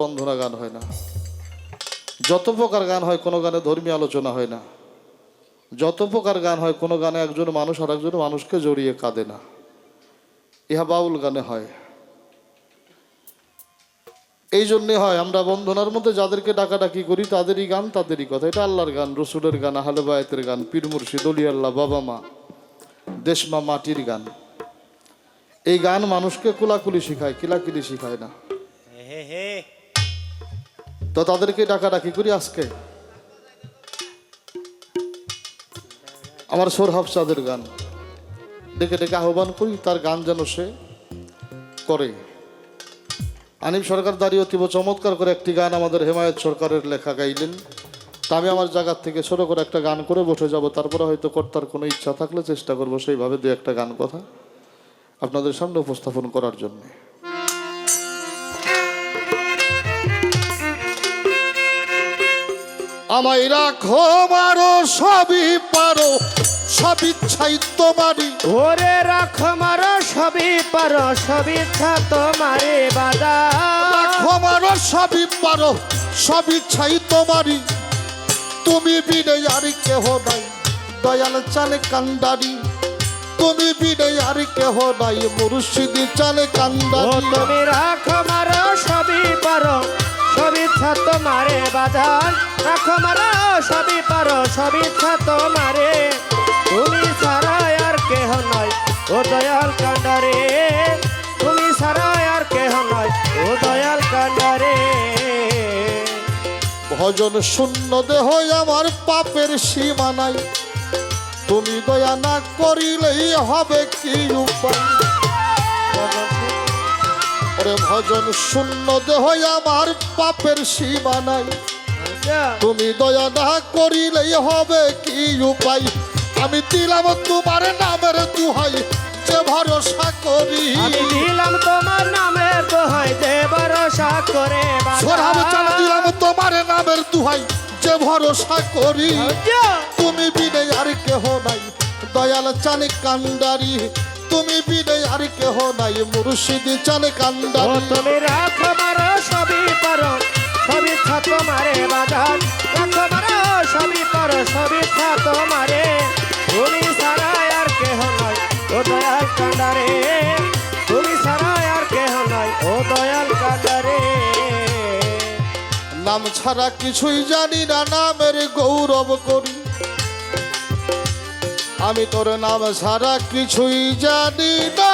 বন্ধনা গান হয় না। যত প্রকার গান হয় কোনো গানে ধর্মীয় আলোচনা হয় না। যত প্রকার গান হয় কোনো গানে একজন মানুষ আর একজন মানুষকে জড়িয়ে কাঁদে না। ইহা বাউল গানে হয়। এই জন্যে হয় আমরা বন্ধনার মধ্যে যাদেরকে ডাকাডাকি করি তাদেরই গান তাদেরই কথা। এটা আল্লাহর গান, রসুলের গান, আহলে বায়াতের গান, পীর মুর্শিদ, অলি আল্লাহ, বাবা মা, দেশমা, মাটির গান। এই গান মানুষকে কুলাকুলি শিখায়, কিলাকিলি শিখায় না। তো তাদেরকে ডাকাডাকি করি। আজকে আমার সোর হাফসাদের গান ডেকে ডেকে আহ্বান করি, তার গান যেন সে করে। আনিফ সরকার দাঁড়িয়ে অতীব চমৎকার করে একটি গান আমাদের হেমায়েত সরকারের লেখা গাইলেন। তা আমি আমার জায়গার থেকে ছোট করে একটা গান করে বসে যাব। তারপরে হয়তো কর্তার কোনো ইচ্ছা থাকলে চেষ্টা করবো সেইভাবে দু একটা গান কথা আপনাদের সামনে উপস্থাপন করার জন্য। আমায় রাখো মারো সবই পারো, সব ইচ্ছাই তোমারই। ওরে রাখো মারো সবই পারো, সব ইচ্ছা তোমারে বাদা। রাখো মারো সবই পারো, সব ইচ্ছাই তোমারই। তুমি বিনে আর কেহ নাই, দয়াল চালে কান্ডারি। তুমি বিনে আর কেহ নাই, মুর্শিদি চালে ও কান্ডারি। তুমি রাখো মারো সবই পারো, সব ইচ্ছা তোমারে বাদা। রাখো মারো সবই পারো, সব ইচ্ছা তোমারে। তুমি ছাড়া আর কেহ নয় ও দয়াল কান্ডারে। তুমি ছাড়া আর কেহ নয় ও দয়াল কান্ডারে। ভজন শূন্য দেহ আমার পাপের সীমা নাই। তুমি দয়া না করিলেই হবে কি উপায়। ওরে ভজন শূন্য দেহ আমার পাপের সীমা নাই। তুমি দয়া না করিলেই হবে কি উপায়। আমি দিলাম তোমার নামের দুহাই, যে ভরসা করি। আমি দিলাম তোমার নামের দোহাই, যে ভরসা করে সোরাব চাল দিলাম তোমার নামের দুহাই, যে ভরসা করি। তুমি বিনে আর কেহ নাই, দয়াল চালে কান্ডারি। তুমি বিনে আর কেহ নাই, মুর্শিদি চালে কান্ডারি। তুমি রাখো মারো সবই পারো, সব ইচ্ছা তোমারে বাজান। রাখো মারো সবই পারো, সব ইচ্ছা তোমারে। তুমি ছাড়া আর কেহ নয় ও দয়াল কান্ডারে। তুমি ছাড়া আর কেহ নয় ও দয়াল কান্ডারে। নাম ছাড়া কিছুই জানি না, নামের গৌরব করি। আমি তোর নাম ছাড়া কিছুই জানি না।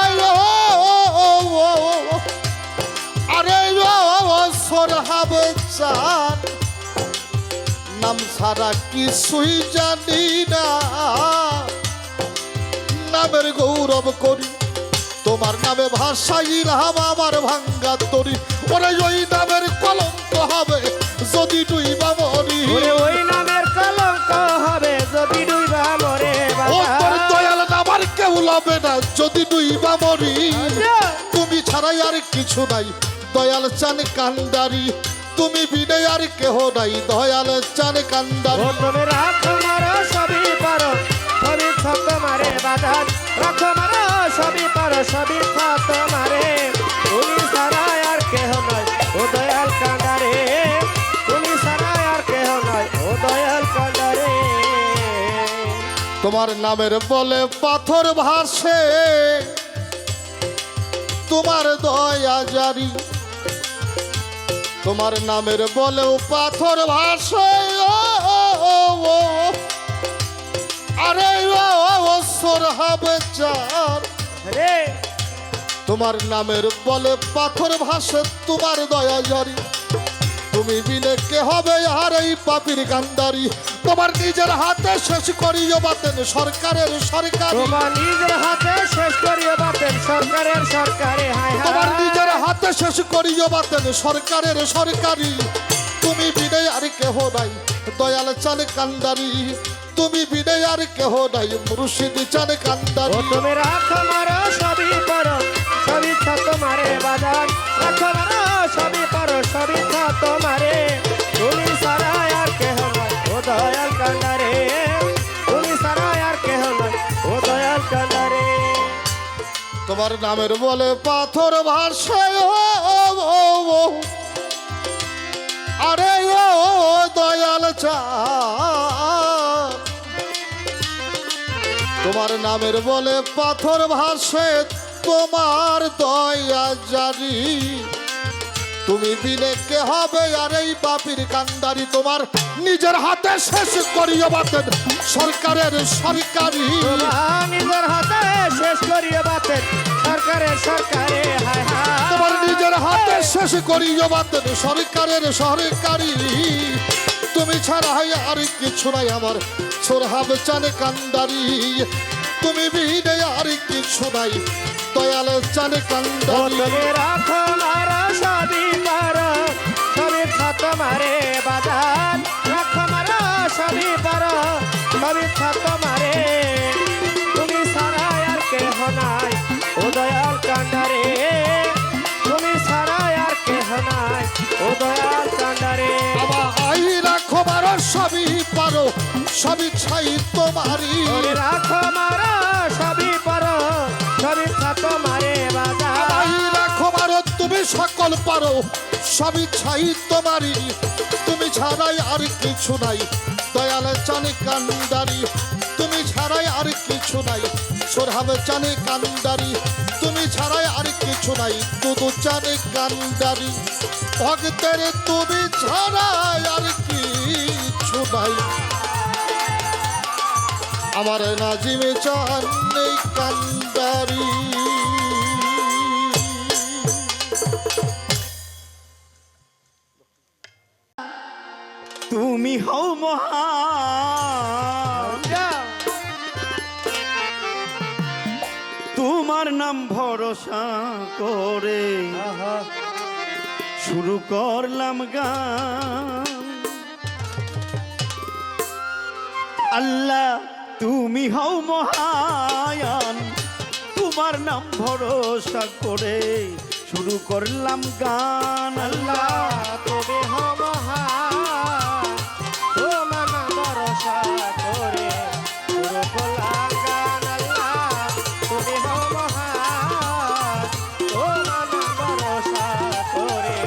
আরে সোরহাবে চান, নাম ছাড়া কিছুই জানি না। নামের গৌরব করি, তোমার নামে ভাষাইলাম আমার ভাঙ্গা তরি। ওরে ওই নামের কলঙ্ক হবে যদি ডুইবা মরি। ওই নামের কলঙ্ক হবে যদি ডুইবা মরে ও তোর দয়াল নামার কেউ লবে না যদি ডুইবা মরি। তুমি ছাড়াই আর কিছু নাই, দয়াল চান কান্ডারি। তুমি বিনে আর কেহ নাই, দয়াল চান কান্ডারি। তুমি রাখো মারো সবই পারো, সব ইচ্ছা তোমারে বাজান। রাখো মারো সবই পারো, সব ইচ্ছা তোমারে। তুমি ছাড়া আর কেহ নয় ও দয়াল কান্ডারে। তুমি ছাড়া আর কেহ নয় ও দয়াল কান্ডারে। তোমার নামের বলে পাথর ভাসে, তোমার দয়া জারি। তোমার নামের বলেও পাথর ভাসে। আরে সোরহাবে চার, রে তোমার নামের বলে পাথর ভাসে, তোমার দয়া জারি। তুমি বিনে কে হবে আর এই পাপির গান্ডারি। তোমার নিজের হাতে শেষ করিও বাতেন সরকারের সরকারি। তোমার নিজের হাতে শেষ করিও বাতেন সরকারের সরকারে। হায় তোমার হায় নিজের হাতে শেষ করিও বাতেন সরকারের সরকারি। তুমি বিনে আর কেহ নাই, দয়াল চালে কান্ডারি। তুমি বিনে আর কেহ নাই, মুর্শিদি চালে কান্ডারি। তুমি রাখো মারো সবই পারো, সব ইচ্ছা তোমারে বাজান। রাখো মারো সবই পারো, সব ইচ্ছা তোমারে। তুমি ছাড়া আর কেহ নয় ও দয়াল কান্ডারে। তুমি ছাড়া আর কেহ নয় ও দয়াল কান্ডারে। তোমার নামের বলে পাথর ভাসে। আরে ও দয়াল চাঁদ, তোমার নামের বলে পাথর ভাসে, তোমার দয়া জারি। তুমি দিলে কে হবে আর এই পাপির কান্দারি, তোমার নিজের হাতে শেষ করিয়ে বাতেন সরকারের সরকারি। তোমার নিজের হাতে শেষ করিয়ে বাতেন সরকারের সরকারে, হায় হায় তোমার নিজের হাতে শেষ করিয়ে বাতেন সরকারের সরকারি। তুমি ছাড়া আর কিছু নাই আমার সোরহাব চানে কান্দারি, তুমি বিনে আর কিছু নাই দয়াল চানে ও কান্দারি। তুমি রাখো মারো সবই পারো, সবই ছাত মারে বাজার, রাখো মারো সবই পারো, সবই ছাত মারে। তুমি ছাড়া আর কেহ নাই ও দয়াল কান্ডারে, তুমি ছাড়া আর কেহ নাই ও দয়াল কান্ডারে। আমার আই রাখো মারো সবই পারো, সবই ছাই তোমারি। ওরে রাখো মারো সবই পারো, সবই ছাত মারে বাজার। আই রাখো মারো তুমি সকল পারো, সবই ছাই তোমারি। তুমি ছাড়াই আর কিছু নাই দয়াল চানে কান্দারি, তুমি ছাড়াই আর কিছু নাই সোরহাব চানে কান্দারি, তুমি ছাড়াই আর কিছু নাই দুদু চানে কান্দারি। ভক্তের তুমি ছাড়াই আর কিছু নাই আমার নাজিমে চানে কান্দারি। তুমি হও মহান, তোমার নাম ভরসা করে শুরু করলাম গান। আল্লাহ তুমি হও মহান, তোমার নাম ভরসা করে শুরু করলাম গান। আল্লাহ তুমি হো মহান, তোমার নাম ভরসা করে শুরু করলাম গান। আল্লাহ তুমি হো মহান, তোমার নাম ভরসা করে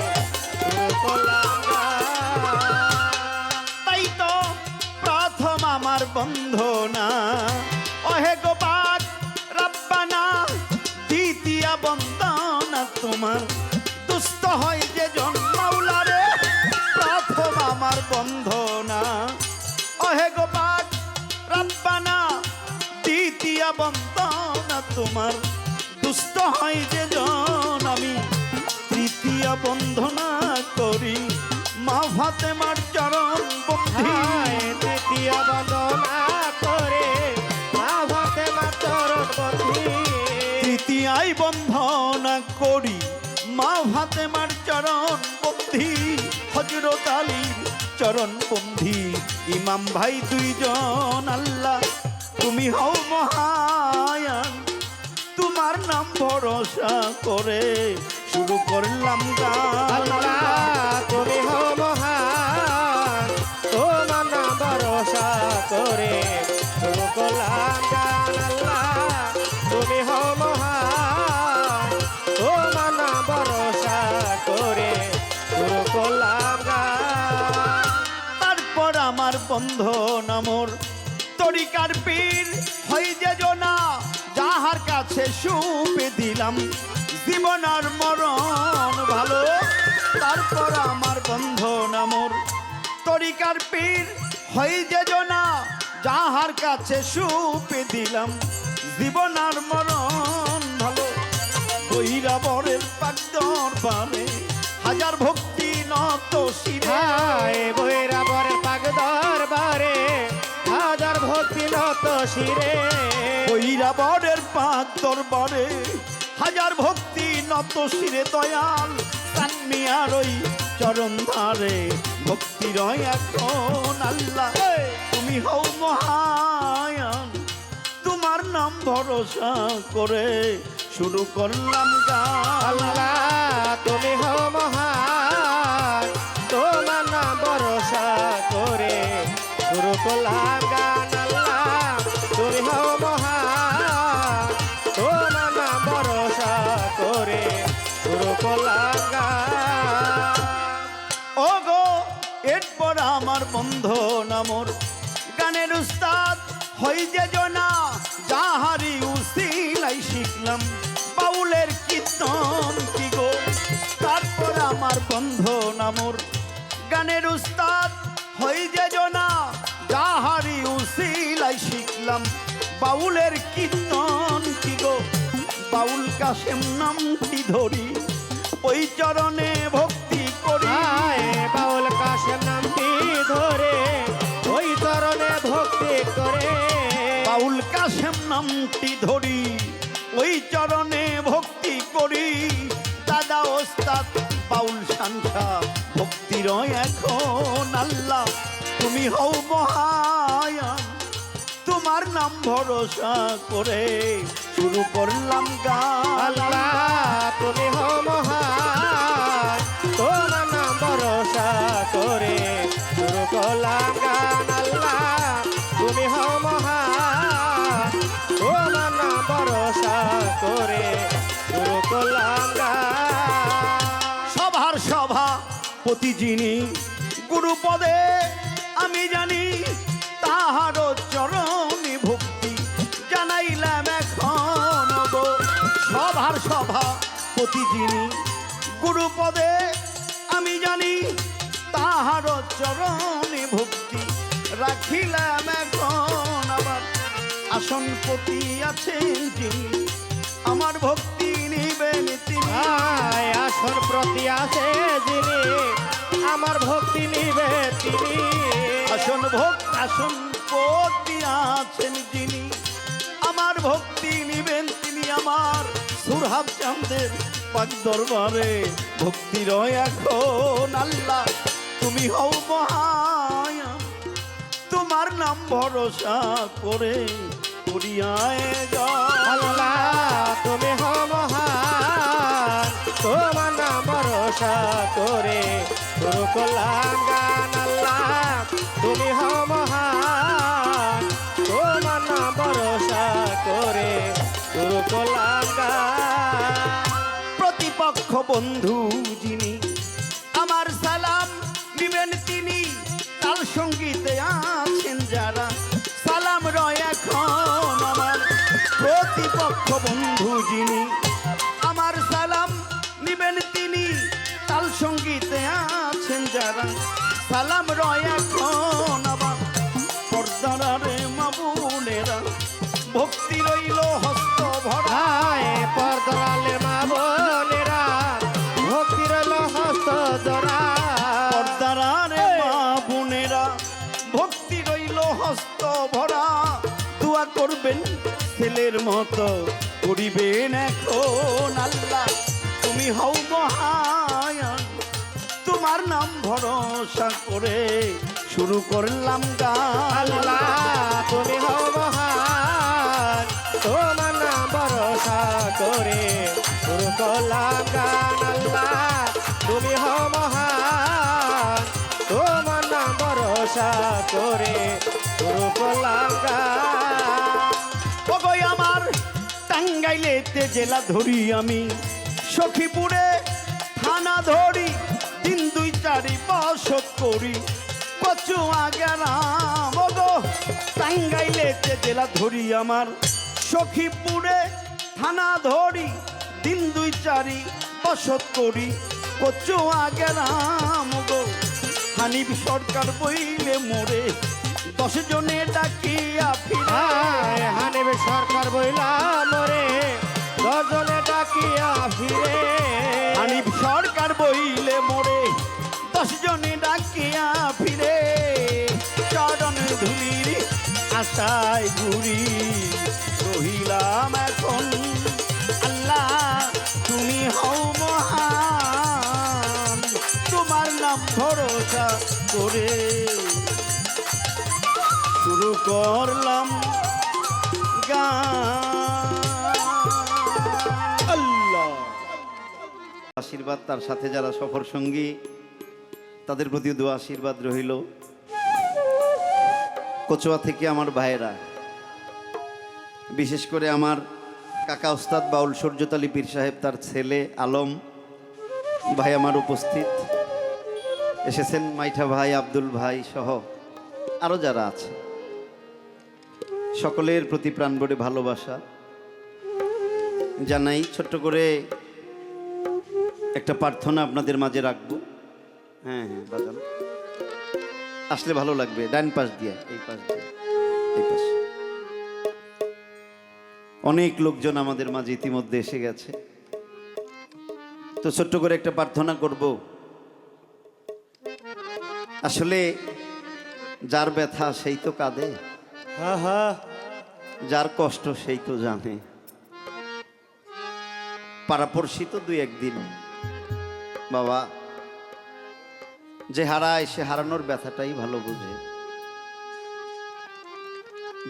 শুরু করলাম গান। তাই তো প্রথম আমার বন্ধনা ওহে গোপাক রব্বানা, দ্বিতীয় বন্দনা তোমার দুস্থ হয় যে জন্মাউলা রে। প্রথম আমার বন্ধনা ওহে গোপাক রব্বানা, দ্বিতীয় বন্দনা তোমার দুস্থ হয় যে জন। আমি তৃতীয় বন্ধনা করি মা ফাতেমার চরণ বন্ধি। হায় তৃতীয় বন্দনা করে মা ফাতেমার চরণ বন্ধি। তৃতীয়ায় বন্ধনা করি মা ফাতেমার চরণ বন্ধি। হযরত আলীর চরণ বন্ধি ইমাম ভাই দুইজন। আল্লাহ তুমি হও মহান, তোমার নাম ভরসা করে শুরু করলাম গান। আল্লাহ তুমি হো মহান, তোমার নাম ভরসা করে শুরু করলাম গান। আল্লাহ তুমি হো মহান, তোমার নাম ভরসা করে শুরু করলাম গান। তারপর আমার বন্ধন আমর তরিকার পীর হই যে জনা, যাহার কাছে সুপে দিলাম জীবন আর মরণ ভালো। তারপর আমার বন্ধন আমর তরিকার পীর হই যে জনা, যাহার কাছে সুপে দিলাম জীবন আর মরণ ভালো। বৈরাবরের পাক দরবারে হাজার ভক্তি নত শিরে। হায় বৈরাবর পাক দরবারে হাজার ভক্তি নত শিরে। বৈরাবরের পাক দরবারে হাজার ভক্তি নত শিরে। দয়াল কান্মিয়ার ওই চরণ ধারে ভক্তি রয় এখন। আল্লাহ তুমি হও মহান, তোমার নাম ভরসা করে শুরু করলাম গান। আল্লাহ তুমি হো মহান, তোমার নাম ভরসা করে শুরু করলাম গান। আল্লাহ তুমি হো মহান, তোমার নাম ভরসা করে শুরু করলাম গান। ও গো এরপর আমার বন্ধু নামর গানের উস্তাদ হই যে জনা যাহারি উসিলাই শিখলাম বাউলের কীর্তন কি গো। তারপর আমার বন্ধু নামর গানের উস্তাদ হই যে জনা যাহারি উসিলাই শিখলাম বাউলের কীর্তন কি গো। বাউল কাশেম নামটি ধরি ওই চরণে ভক্তি করি। হায় বাউল কাশেম নামটি ধরে ওই চরণে ভক্তি করে। বাউল কাশেম নামটি ধরি ওই চরণে ভক্তি করি। দাদা ওস্তাদ বাউল শানসা ভক্তির এখন আল্লাহ তুমি হও মহায়ান। তোমার নাম ভরসা করে শুরু করলাম গান। আল্লাহ তুমি হও মহান, তোমার নাম ভরসা করে শুরু করলাম গান। আল্লাহ তুমি হও মহান, তোমার নাম ভরসা করে শুরু করলাম গান। সভার সভা প্রতি যিনি গুরুপদে আমি জানি তাহারও চরণে ভক্তি জানাইলাম এখন গো। সভার সভা প্রতি যিনি গুরুপদে আমি জানি তাহারও চরণে ভক্তি রাখিলাম এখন। আমার আসন প্রতি আছেন যিনি আমার ভক্তি নিবেন তিনি। হায় আসন প্রতি আছে যিনি আমার ভক্তি নিবে তিনি। আসন প্রতি আছেন যিনি আমার ভক্তি নিবেন তিনি। আমার সুরহাব চাঁদের পাক দরবারে ভক্তি রয় এখন আল্লাহ তুমি হও মহায়ান। তোমার নাম ভরসা করে করিয়ায় গান। আল্লাহ তুমি হও মহান, তোমার নাম ভরসা করে শুরু করলাম গান। আল্লাহ তুমি হও মহান, তোমার নাম ভরসা করে শুরু করলাম গান। প্রতিপক্ষ বন্ধু যিনি আমার সালাম নিবেন তিনি। তাল সঙ্গীতে আছেন যারা সালাম রয় এখন আমার। প্রতিপক্ষ বন্ধু যিনি আমার সালাম নিবেন তিনি। তাল সঙ্গীতে আছেন যারা সালাম রয় এখন আমার। পর্দারে মাবুনেরা ভক্তি রইল হস্ত ভরা। হায় পর্দালে মা বোনেরা ভক্তি রইল হস্ত জোড়া। পর্দারে মা বোনেরা ভক্তি রইল হস্ত ভরা। দোয়া করবেন ছেলের মতো করিবেন এখন আল্লাহ তুমি হও মহায়ান। তোমার নাম ভরসা করে শুরু করলাম গান। আল্লাহ তুমি হও মহান, তোমার নাম ভরসা করে শুরু করলাম গান। আল্লাহ তুমি হও মহান, তোমার নাম ভরসা করে শুরু করলাম গান। ওগোই আমার টাঙ্গাইলেতে জেলা ধরি আমি সখীপুরে থানা ধরি। দিন দুই চারি বছর করি কচুয়া গেলাম। ওগো টাঙ্গাইলেতে জেলা ধরি আমার সখীপুরে থানা ধরি। দিন দুই চারি বছর করি কচুয়া গেলাম। গো হানিফ সরকার বইলে মোরে 10 জনে ডাকিয়া ফিরে। হায় হানিফ সরকার বইলা মরে 10 জনে ডাকিয়া ফিরে। হানিফ সরকার বইলে মোরে 10 জনে ডাকিয়া ফিরে। চরণ ধুলির আশায় ঘুরি রহিলাম এখন আল্লাহ তুমি হও মহান। তোমার নাম ভরসা করে শুরু করলাম গান। আল্লাহ আশীর্বাদ তার সাথে যারা সফর সঙ্গী তাদের প্রতি দোয়া আশীর্বাদ রইল। কচুয়া থেকে আমার ভাইয়েরা, বিশেষ করে আমার কাকা ওস্তাদ বাউল সূর্যত আলী পীর সাহেব, তার ছেলে আলম ভাই আমার উপস্থিত, এসেছেন মাইঠা ভাই, আব্দুল ভাই সহ আরো যারা আছে, সকলের প্রতি প্রাণভরে ভালোবাসা জানাই। ছোট্ট করে একটা প্রার্থনা আপনাদের মাঝে রাখবো। হ্যাঁ হ্যাঁ বাজান, আসলে ভালো লাগবে। ডান পাশ দিয়ে, এই পাশ দিয়ে, এই পাশ। অনেক লোকজন আমাদের মাঝে ইতিমধ্যে এসে গেছে, তো ছোট্ট করে একটা প্রার্থনা করব। আসলে যার ব্যথা সেই তো কাঁদে, হা হা যার কষ্ট সেই তো জানে। পাড়াপড়শি তো দুই একদিন বাবা, যে হারায় সে হারানোর ব্যথাটাই ভালো বুঝে।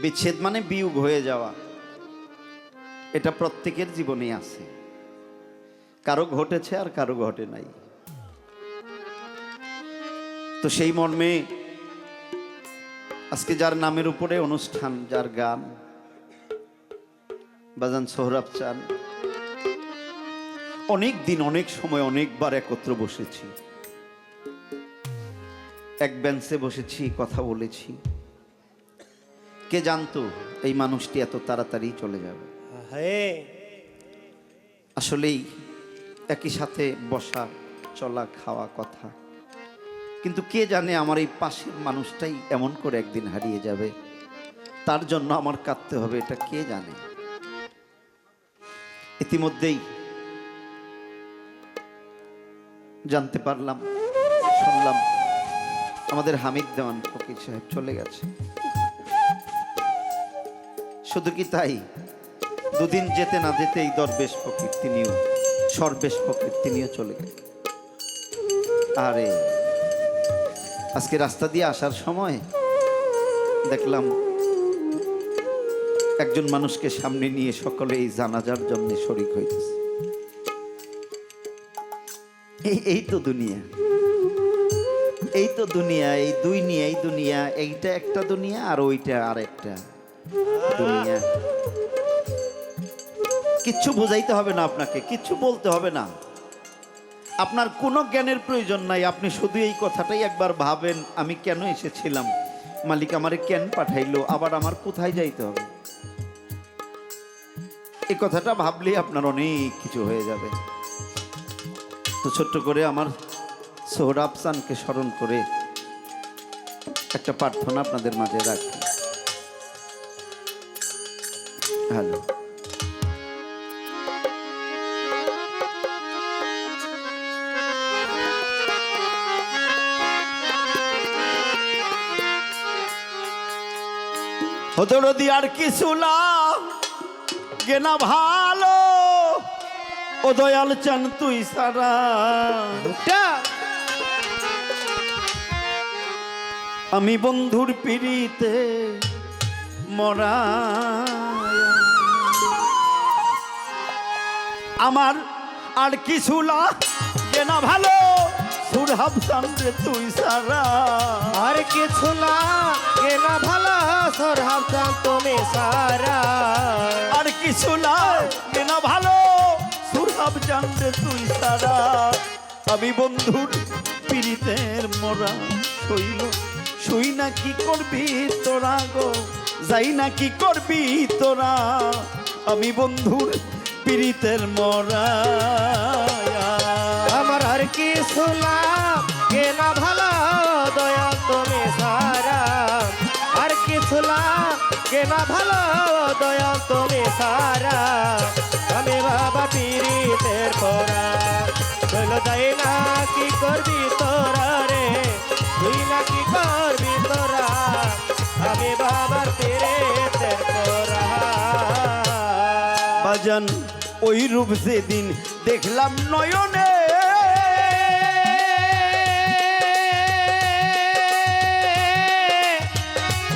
বিচ্ছেদ মানে বিয়োগ হয়ে যাওয়া, এটা প্রত্যেকের জীবনে আছে, কারো ঘটেছে আর কারো ঘটে নাই। তো সেই মর্মে আজকে যার নামের উপরে অনুষ্ঠান, যার গান বাজান সোহরাব চান, অনেক দিন, অনেক সময়, অনেকবার একত্র বসেছি, এক বেঞ্চে বসেছি, কথা বলেছি। কে জানতো এই মানুষটি এত তাড়াতাড়ি চলে যাবে। হে আসলেই একই সাথে বসা, চলা, খাওয়া, কথা, কিন্তু কে জানে আমার এই পাশের মানুষটাই এমন করে একদিন হারিয়ে যাবে, তার জন্য আমার কাঁদতে হবে, এটা কে জানে। ইতিমধ্যেই জানতে পারলাম, শুনলাম আমাদের হামিদ দেওয়ান ফকির সাহেব চলে গেছে। শুধু কি তাই, দুদিন যেতে না যেতেই দরবেশ ফকির তিনিও, সর্বেশ ফকির তিনিও চলে গেলেন। আরে আজকে রাস্তা দিয়ে আসার সময় দেখলাম একজন মানুষকে সামনে নিয়ে সকলে এই জানাজার জন্য শরীক হইতেছে। এই তো দুনিয়া, এই তো দুনিয়া, এই দুই নিয়ে এই দুনিয়া, এইটা একটা দুনিয়া আর ওইটা আর একটা দুনিয়া। কিচ্ছু বোঝাইতে হবে না আপনাকে, কিচ্ছু বলতে হবে না, আপনার কোনো জ্ঞানের প্রয়োজন নাই। আপনি শুধু এই কথাটাই একবার ভাবেন, আমি কেন এসেছিলাম, মালিক আমারে কেন পাঠাইলো, আবার আমার কোথায় যাইতে হবে। এই কথাটা ভাবলেই আপনার অনেক কিছু হয়ে যাবে। তো ছোট্ট করে আমার সোহরাব চানকে স্মরণ করে একটা প্রার্থনা আপনাদের মাঝে রাখি। হ্যালো, হদরদি আর কিছু গেনা ভালো, ও দয়াল চান তুই সারা, আমি বন্ধুর পিড়িতে মরা, আমার আর কিছু গেনা ভালো, সুরহাব চান রে তুই সারা, আর কিছু লাগে না ভালো, সোহরাব চান তুমি সারা। আর কিছু লাগে না ভালো, সুরহাব চান রে তুই সারা, আমি বন্ধুর পীড়িতের মরা, শৈল শুই না কি করবি তোরা গো, যাই না কি করবি তোরা, আমি বন্ধুর পীড়িতের মরা। আমার আর কিছু লাগে না ভালো, দয়া তুমি সারা। আর কিছু লাগে না ভালো, দয়া তুমি সারা। আমি বাবা পীড়িতের পরা, বলো যাই না কি করবি তোরা রে, তুই না কি করবি তোরা, আমি বাবার পীড়িতের পরা। বাজান ওই রূপ সেদিন দেখলাম নয়নে,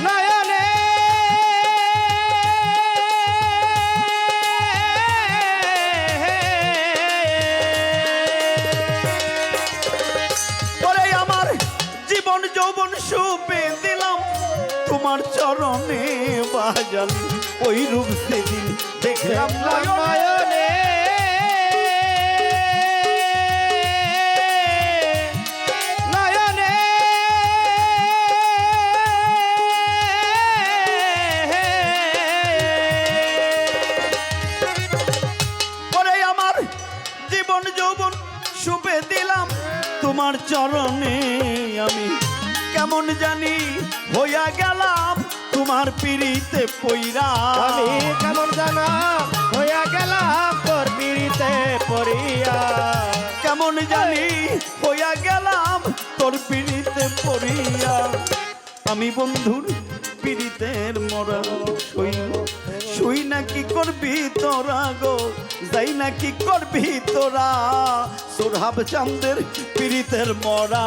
নয়নে পরে আমার জীবন যৌবন সুপে দিলাম তোমার চরণে। বাজান ওই রূপ সেদিন দেখলাম নয়নে, নয়নে নয়নে কারণে আমি কেমন জানি হইয়া গেলাম তোমার পিড়িতে পইরা। আমি কেমন জানা হইয়া গেলাম তোর পিড়িতে পড়িয়া। কেমন জানি হইয়া গেলাম তোর পিড়িতে পড়িয়া। আমি বন্ধুর পিড়িতের মরা শৈল শুই না কি করবি তোরা গো, যাই না কি করবি তোরা, সোরহাব চাঁদের পিড়িতের মরা।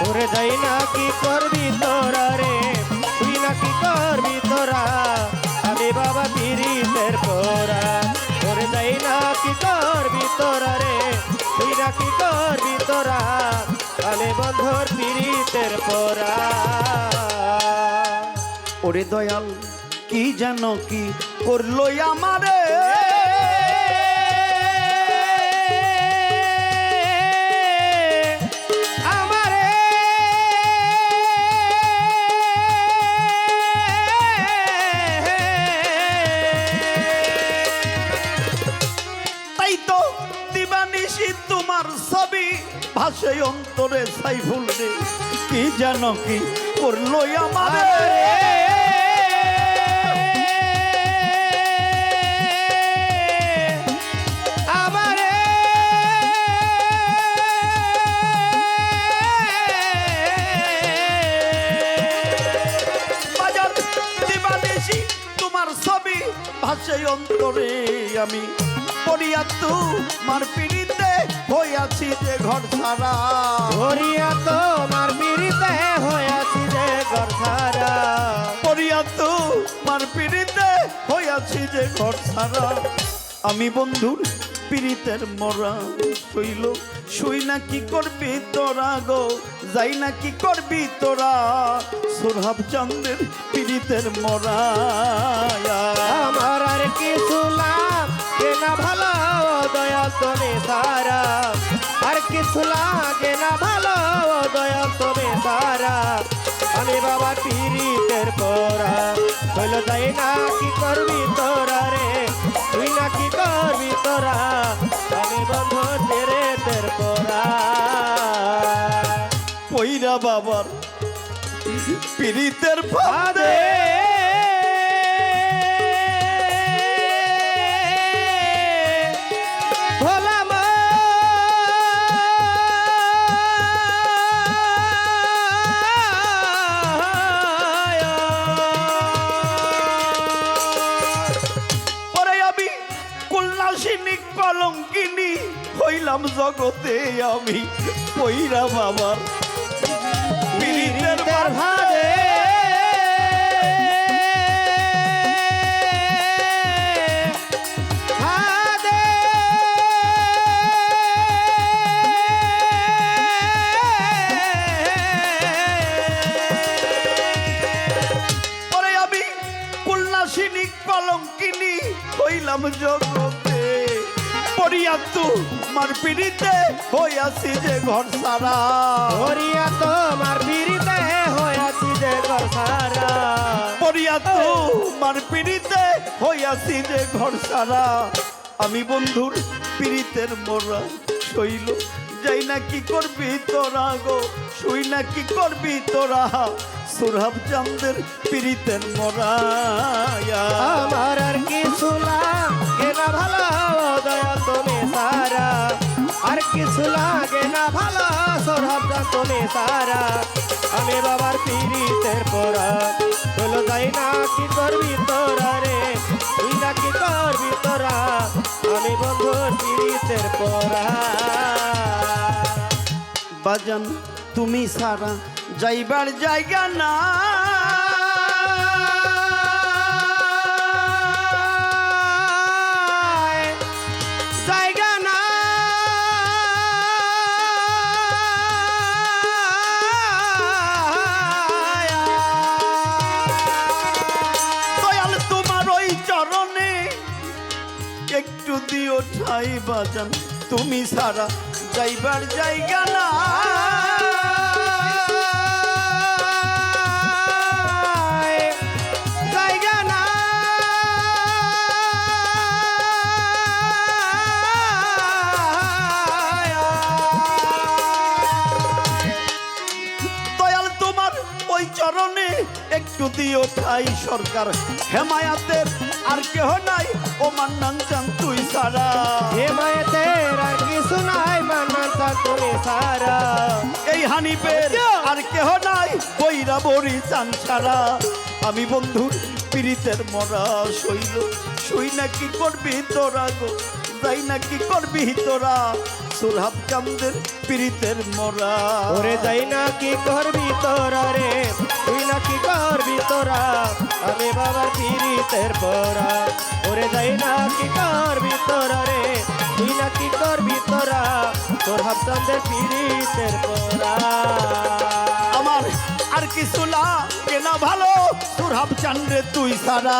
ওরে যাই না কি করবি তোরা রে, তুই না কি করবি তোরা, আমি বাবা পিড়িতের পোরা। ওরে যাই না কি করবি তোরা রে, তুই না কি করবি তোরা, আমি বন্ধুর পিড়িতের পোরা। ওরে দয়াল কি যেন কি করলো আমারে, তোমার ছবি ভাসে অন্তরে সাইফুল রে, কি যেন কি করলো আমারে। তোমার ছবি ভাসে অন্তরে, আমি পড়িয়া তোমার পিড়িতে হইয়াছি যে ঘর ছাড়া। পড়িয়া তোমার পিড়িতে হইয়াছি যে ঘর ছাড়া। পড়িয়া তোমার পিড়িতে হইয়াছি যে ঘর ছাড়া। আমি বন্ধুর পিড়িতের মরা শৈল শুই না কি করবি তোরা গো, যাই না কি করবি তোরা, সোরহাব চাঁদের পিড়িতের মরা। আমার আর কিছু লাগে না ভালো দয়াল তুমি সারা, আর কিছু লাগে না ভালো দয়াল তুমি সারা। আমি বাবা পিড়িতের পোরা হইল যাই না কি করবি তোরা রে, তুই না কি করবি তোরা, আমি বন্ধুর পিড়িতের পোরা। কইরা বাবার পিড়িতের ফাঁদে কলঙ্কিনী হইলাম জগতে, আমি কইরা বাবার পিড়িতের ফাঁদে। পরে আমি কুলনাশিনী কলঙ্কিনী হইলাম জগতে, পড়িয়া তোমার পিড়িতে হইয়াছি যে ঘর সারা। পড়িয়া তোমার পিড়িতে হইয়াছি যে ঘর সারা। পড়িয়া তোমার পিড়িতে হইয়াছি যে ঘর সারা। আমি বন্ধুর পিড়িতের মরা শৈল যাই না কি করবি তোরা গো, শুই না কি করবি তোরা, সোরহাব চাঁদের পিড়িতের মরা। আমার আর কিছু লাগে না ভালো দয়াল তুমি সারা, আর কিছু লাগে না ভালো সোরহাব চাঁদ তুমি সারা। আমি বাবার পিড়িতের পোরা হইল যাই না কি করবি তোরা রে, তুই না কি করবি তোরা, আমি বন্ধুর পিড়িতের পোরা। বাজান তুমি সারা যাইবার জায়গা না, একটু দিও ঠাই বাজান তুমি সারা যাইবার জায়গা না জায়গা না দয়াল তোমার ওই চরণে একটু দিও ঠাই সরকার হেমায়াতের আর কেহ নাই ও মান্নান চান তুই সারা হেমায়েতের আর কিছু নাই মান্নান চান তুমি সারা এই হানিফের আর কেহ নাই বৈরা বরি চান ছাড়া আমি বন্ধুর পীড়িতের মরা শৈল শুই নাকি করবি তোরা গো যাই নাকি করবি তোরা সুরহাব চাঁদের পীড়িতের মরা ওরে যাই না কি করবি তোরা রে তুই না কি করবি তোরা আমি বাবার পীড়িতের পরা ওরে যাই না কি করবি তোরা রে তুই না কি করবি তোরা তোর হাফসানদের পীড়িতের পরা আমার আর কিছু লাগে না ভালো সুরহাব চাঁদে তুই সারা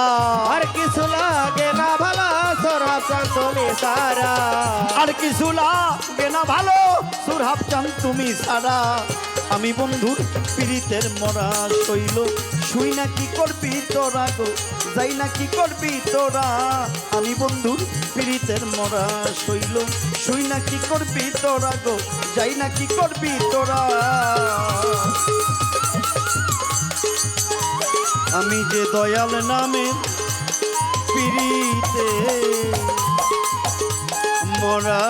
আর কিছু লাগে না ভালো তোর হাফসান তুমি সারা আর কিছু লাগে না ভালো সুরহাব চাঁদ তুমি সারা আমি বন্ধুর পীড়িতের মরা শৈল শুই না কি করবি তোরা গো যাই না কি করবি তোরা আমি বন্ধুর পীড়িতের মরা শৈল শুই না কি করবি তোরা গো যাই না কি করবি তোরা আমি যে দয়াল নামে পীড়িতে মরা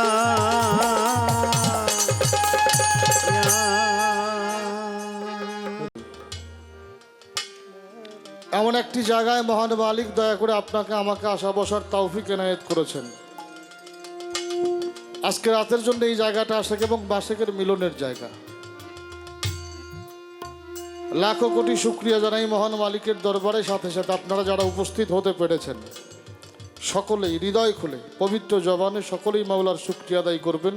এমন একটি জায়গায় মহান মালিক দয়া করে আপনাকে আমাকে আসা বসার তৌফিক এনায়েত করেছেন। আজকে রাতের জন্য এই জায়গাটা আশেক এবং বাশেকের মিলনের জায়গা। লাখো কোটি শুকরিয়া জানাই মহান মালিকের দরবারে, সাথে সাথে আপনারা যারা উপস্থিত হতে পেরেছেন সকলেই হৃদয় খুলে পবিত্র জবানে সকলেই মাওলার শুকরিয়া আদায় করবেন।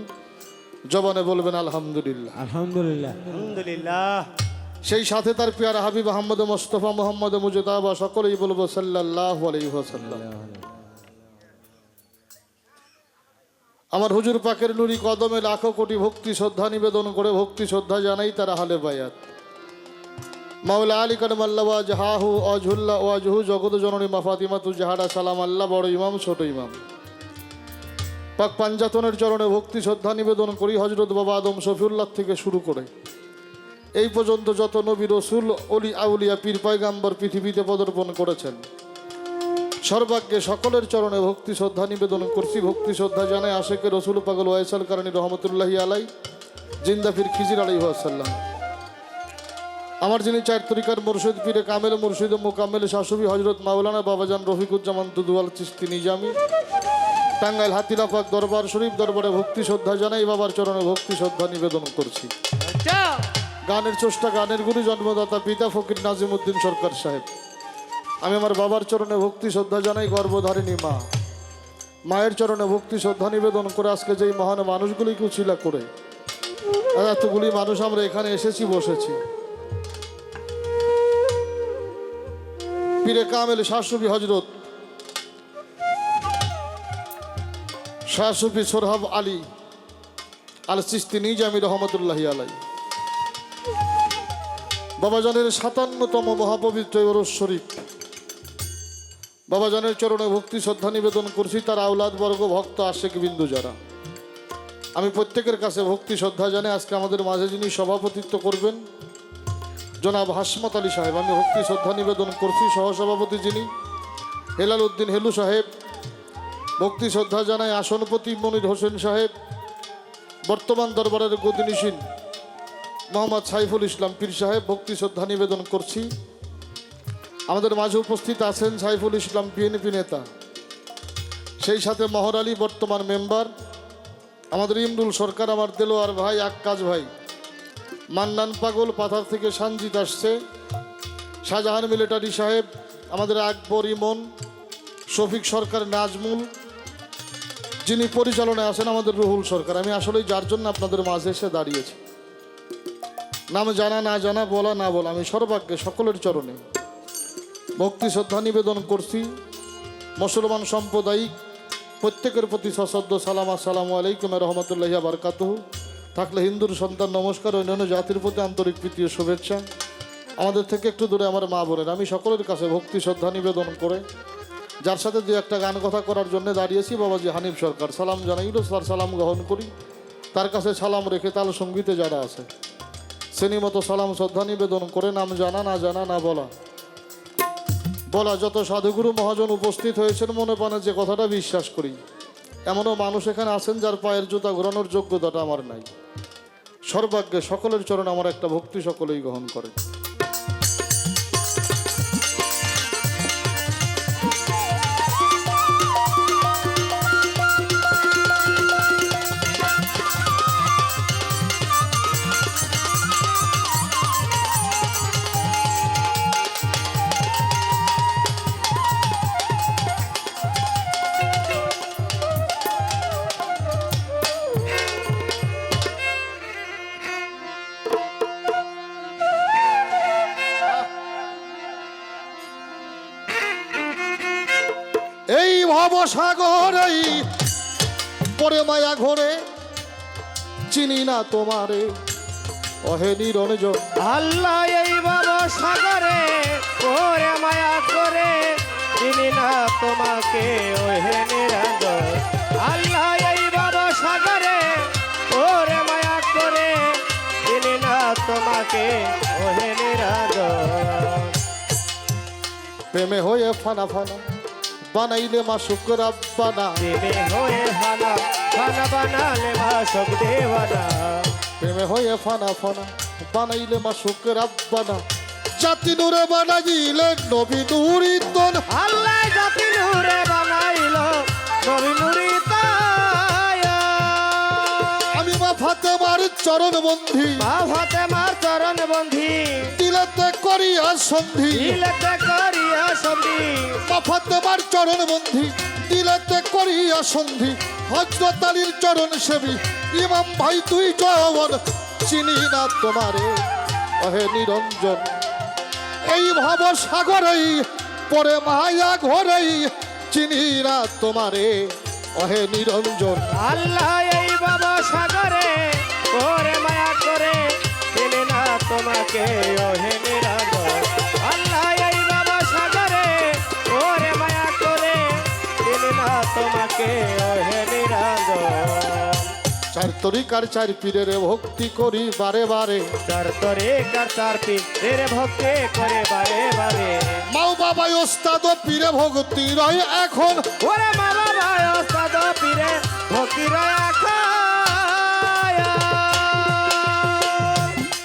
জবানে বলবেন আলহামদুলিল্লাহ। আলহামদুলিল্লাহ আলহামদুলিল্লাহ। সেই সাথে তার পিয়ারা হাবিব আহমদ মোস্তফা মোহাম্মদ মুজতাবা সকলেই বলবো সাল্লাল্লাহু আলাইহি ওয়াসাল্লাম। আমার হুজুর পাকের নুরি কদমে লাখো কোটি ভক্তি শ্রদ্ধা নিবেদন করে ভক্তি শ্রদ্ধা জানাই তার আহলে বায়াত। মাওলা আলী কারমাল্লাহ জাহাহু অজহুল্লাহ ওয়াজহু জগত জননী মা ফাতিমাতু জাহারা সালাম আল্লাহ বড় ইমাম ছোট ইমাম পাক পাঞ্জাতনের চরণে ভক্তি শ্রদ্ধা নিবেদন করি। হযরত বাবা আদম শফিউল্লাহ থেকে শুরু করে এই পর্যন্ত যত নবী রসুল অলি আউলিয়া পীর পয়গাম্বর পৃথিবীতে পদার্পণ করেছেন সর্বাগ্যে সকলের চরণে ভক্তি শ্রদ্ধা নিবেদন করছি। ভক্তি শ্রদ্ধা জানাই আশেকে রসুল পাগল ওয়াইসাল কারণী রহমতুল্লাহি আলাই জিন্দা ফির খিজির আলাইহি ওয়াসাল্লাম। আমার যিনি চার তরিকার মুর্শিদ পীরে কামেল মুর্শিদ মোকাম্মেল শাশুবি হজরত মাওলানা বাবাজান রফিকুজ্জামান দুদুয়াল চিস্তি নিজামি টাঙ্গাইল হাতিলা পাক দরবার শরীফ দরবারে ভক্তি শ্রদ্ধা জানাই বাবার চরণে ভক্তি শ্রদ্ধা নিবেদন করছি। গানের চষ্টা গানের গুরু জন্মদাতা পিতা ফকির নাজিমউদ্দিন সরকার সাহেব। আমি আমার বাবার চরণে ভক্তি শ্রদ্ধা জানাই গর্ভধারিণী মা মায়ের চরণে ভক্তি শ্রদ্ধা নিবেদন করে আজকে যেই মহান মানুষগুলিকে উচিলা করে এতগুলি মানুষ আমরা এখানে এসেছি বসেছি। পীরে কামেল শাহসুফি হজরত শাহসুফি সোরহাব আলী আল চিস্তি নিজামি রহমতুল্লাহি আলাই বাবাজানের 57তম মহাপবিত্র ওরস শরীফ বাবাজানের চরণে ভক্তি শ্রদ্ধা নিবেদন করছি। তার আওলাদ বর্গ ভক্ত আশেক বিন্দু যারা আমি প্রত্যেকের কাছে ভক্তি শ্রদ্ধা জানাই। আজকে আমাদের মাঝে যিনি সভাপতিত্ব করবেন জনাব হাসমত আলী সাহেব আমি ভক্তি শ্রদ্ধা নিবেদন করছি। সহসভাপতি যিনি হেলাল উদ্দিন হেলু সাহেব ভক্তি শ্রদ্ধা জানাই। আসনপতি মনির হোসেন সাহেব বর্তমান দরবারের গদিনিসীন মোহাম্মদ সাইফুল ইসলাম পীর সাহেব ভক্তি শ্রদ্ধা নিবেদন করছি। আমাদের মাঝে উপস্থিত আছেন সাইফুল ইসলাম বিএনপি নেতা, সেই সাথে মহর আলী বর্তমান মেম্বার, আমাদের ইমরুল সরকার, আমার দেলোয়ার ভাই, আক্কাজ ভাই, মান্নান পাগল পাথার থেকে সানজিত আসছে, শাহজাহান মিলিটারি সাহেব, আমাদের আকবর ইমন, শফিক সরকার, নাজমুল, যিনি পরিচালনায় আছেন আমাদের রুহুল সরকার। আমি আসলেই যার জন্য আপনাদের মাঝে এসে দাঁড়িয়েছি নাম জানা না জানা বলা না বলা আমি সর্বাগ্যে সকলের চরণে ভক্তি শ্রদ্ধা নিবেদন করছি। মুসলমান সাম্প্রদায়িক প্রত্যেকের প্রতি সশ্রদ্ধ সালাম, আসসালামু আলাইকুম রহমতুল্লাহি বারকাতুহু। থাকলে হিন্দুর সন্তান নমস্কার, অন্যান্য জাতির প্রতি আন্তরিক প্রীতি ও শুভেচ্ছা। আমাদের থেকে একটু দূরে আমার মা বোনের, আমি সকলের কাছে ভক্তি শ্রদ্ধা নিবেদন করে যার সাথে যে একটা গান কথা করার জন্য দাঁড়িয়েছি, বাবাজি হানিফ সরকার, সালাম জানাইল, তার সালাম গ্রহণ করি। তার কাছে সালাম রেখে তাল সঙ্গীতে যারা আছে শ্রেণী মতো সালাম শ্রদ্ধা নিবেদন করে নাম জানা না জানা না বলা বলা যত সাধুগুরু মহাজন উপস্থিত হয়েছেন, মনে প্রাণে যে কথাটা বিশ্বাস করি, এমনও মানুষ এখানে আছেন যার পায়ের জুতা ঘোরানোর যোগ্যতাটা আমার নাই। সর্বাগ্যে সকলের চরণ আমার একটা ভক্তি সকলেই গ্রহণ করে। এই ভবসাগর এই পরে মায়া ঘরে চিনি না তোমারে অহে নিরঞ্জন। আল্লাহ এই বাবা সাগরে ওরে মায়া করে চিনি না তোমাকে ওহে নিরঞ্জন। আল্লাহ এই বাবা সাগরে ওরে মায়া করে চিনি না তোমাকে ওহে নিরঞ্জন। প্রেমে হয়ে ফানা ফানা বানাইলে মা শুক্র আব্বানা, প্রেমে হয়ে ফানা ফানা বানালে মা সব দেওয়ানা। প্রেমে হয়ে ফানা ফানা বানাইলে মা শুক্র আব্বানা, জাতি নূরে বানাইলে নবী নুরিতন। আল্লাহ জাতি নূরে বানাইল নবী নুরি তায়া। আমি মা ফাতেমার চরণ বন্ধি, মা ফাতেমার চরণ বন্ধি দিলেতে করিয়া সন্ধি। দিলেতে করিয়া সন্ধি। মা ফাতেমার চরণ বন্ধি দিলেতে করিয়া সন্ধি, হযরত আলীর চরণ সেবী ইমাম ভাই তুই জওয়ান, চিনি না তোমারে অহে নিরঞ্জন। এই ভব সাগরেই পরে মায়া ঘরেই চিনি না তোমারে অহে নিরঞ্জন। আল্লাহ এই বাবা সাগরে ওরে মায়া করে চিনি না তোমাকে ওহে নিরঞ্জন। আল্লাহ এই বাবা সাগরে ওরে মায়া করে চিনি না তোমাকে ওহে নিরঞ্জন। চার তরিকার চার পীরের ভক্তি করি বারে বারে, চার তরিকার চার পীরের ভক্তি করে বারে বারে। মাও বাবাই ওস্তাদ ও পীরে ভক্তি রয় এখন, ওরে মা বাবা ওস্তাদ পীরে ভক্তি রাখা।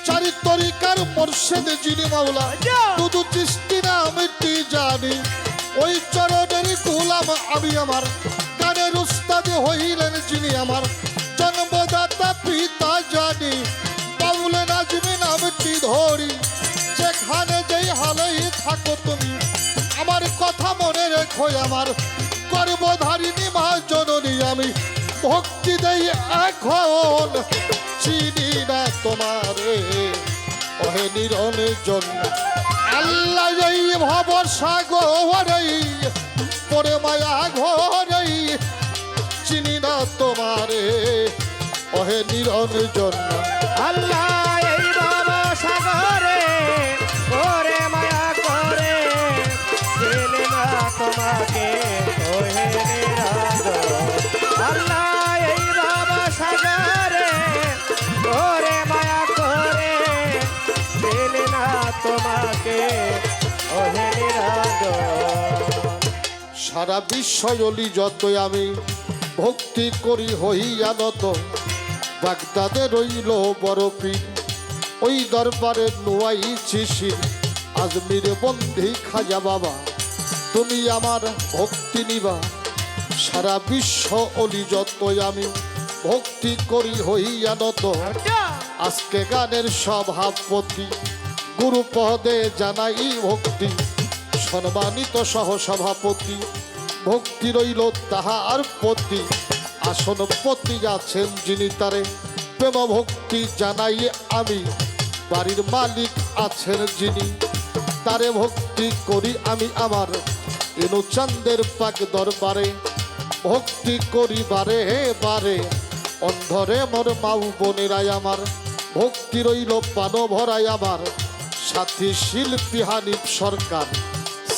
চারি তরিকার মোর্শেদ যিনি মাওলা শুধু চিস্তি নামটি জানি, ওই চরণের গোলাম আমি আমার, গানের উস্তাদ হইলেন যিনি আমার, জন্মদাতা পিতা জানি, বাউল নাজমি নামটি ধরি, যেখানে যেই হালেই থাকো তুমি আমার কথা মনে রেখো, আমার গর্ভধারিণী মা জননী আমি ভক্তি দেই এখন, চিনি না তোমারে ওহে নিরঞ্জন। আল্লাহ এই ভব সাগরেই পরে মায়া ঘরেই চিনি না তোমারে ওহে নিরঞ্জন। আল্লাহ এই বাবা সাগরে ওরে মায়া করে চিনি না তোমাকে ওহে নিরঞ্জন। আল্লাহ এই বাবা সাগরে ওরে মায়া করে চিনি না তোমাকে ওহে নিরঞ্জন। সারা বিশ্বজলি যতই আমি ভক্তি করি হইয়া নত, বাগদাদে রইল বড় পীর ওই দরবারে নুয়াই শিশির, আজমির বন্ধি খাজা বাবা তুমি আমার ভক্তি নিবা। সারা বিশ্ব অলি যতই আমি ভক্তি করি হইয়া নত, আজকে গানের সভাপতি গুরুপদে জানাই ভক্তি, সম্মানিত সহ সভাপতি ভক্তি রইল তাহার প্রতি, আসন পতি আছেন যিনি তারে প্রেম ভক্তি জানাই আমি, বাড়ির মালিক আছেন যিনি তারে ভক্তি করি আমি আমার, এনু চান্দের পাক দরবারে ভক্তি করি বারে বারে অন্ধরে মোর মাউ বোনেরাই আমার ভক্তি রইল পান ভরাই আমার সাথী শিল্পী হানিফ সরকার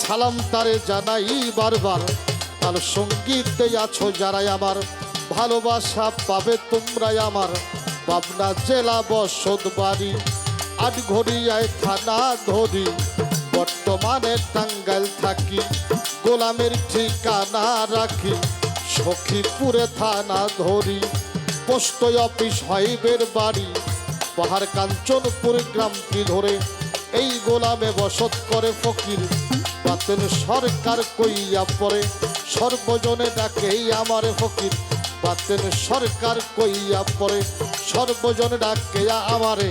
সালাম তারে জানাই বারবার তার সঙ্গীতে আছো যারাই আমার ভালোবাসা পাবে তোমরাই আমার পাবনা জেলা বসত বাড়ি আটঘরিয়ায় থানা ধরি বর্তমানে টাঙ্গাইল থাকি গোলামের ঠিকানা রাখি সখীপুরে থানা ধরি পোস্ট অফিস হাইবের বাড়ি পাহাড় কাঞ্চনপুর গ্রামটি ধরে এই গোলামে বসত করে ফকির বাতেন সরকার কইয়া পরে সর্বজনে ডাকেই আমারে ফকির বাতেন সরকার কইয়া পরে সর্বজনে ডাকেয়া আমারে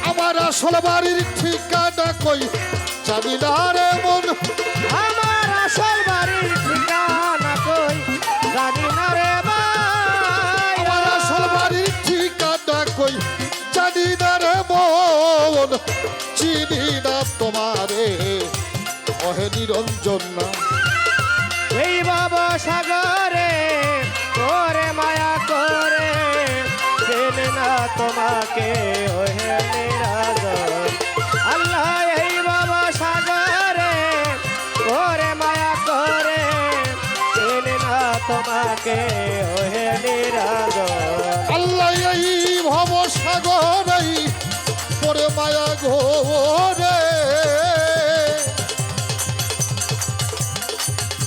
আমার আসল বাড়ির ঠিকানা কই জানি না রে মন আমার আসল বাড়ির ঠিকানা কই জানি না রে ভাই আমার আসল বাড়ির ঠিকানা কই জানি না রে মন চিনি না তোমারে অহে নিরঞ্জন না এই বাবা সাগরে তোরে মায়া করে চেনে না তোমাকে ওহে নিরাজন আল্লাহ এই বাবা সাগরে তোরে মায়া করে চেনে না তোমাকে ওহে নিরাজন আল্লাহ এই ভব সাগরাই পরে মায়া ঘোরে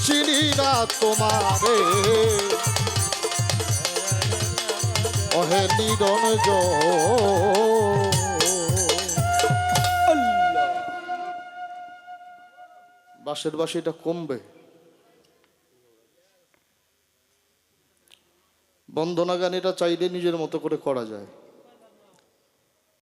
চিনি না তোমারে অহে নিরঞ্জন বাঁশের বাঁশি এটা কমবে বন্দনা গান এটা চাইলে নিজের মতো করে করা যায়